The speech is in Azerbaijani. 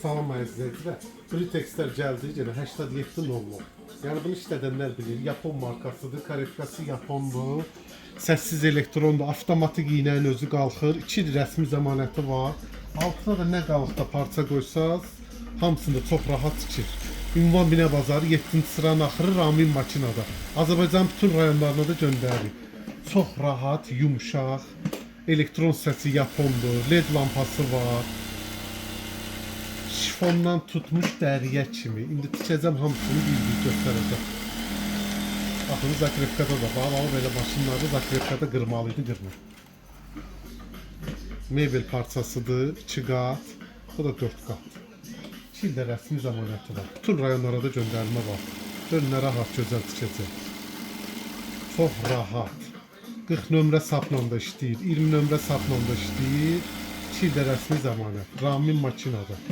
Salam izləyicilər. Britexlər gəldi, yenə 8700. Yəni bunu işlədənlər bilir. Yapon markasıdır, karetkası Yapondur. Səssiz elektrondur, avtomatik iynənin özü qalxır. 2 il rəsmi zəmanəti var. Altına da nə qalıqda parça qoysaz, hamısında çox rahat çıxır. Ünvan Binə Bazarı 7-ci sıranın axırı Ramin makinada. Azərbaycan bütün rayonlarına da göndərir. Çox rahat, yumşaq, elektron səsi Yapondur, LED lampası var. Şifondan tutmuş dəriyə kimi. İndi tikəcəm hamısını bir-bir göstərəcəm. Baxın, Zakrepkada da var. Ama belə maşınlarda Zakrepkada qırmalıydı, qırmır. Mebel parçasıdır, 2 qat. Bu da 4 qat. 2 ildə rəsmi zəmanəti var. Bütün rayonlara da göndərmə var. Önünə rahat, gözəl tikəcək. Çox rahat. 40 nömrə sapla da işləyir, 20 nömrə sapla da işləyir. 2 ildə rəsmi zəmanət. Ramin makinada.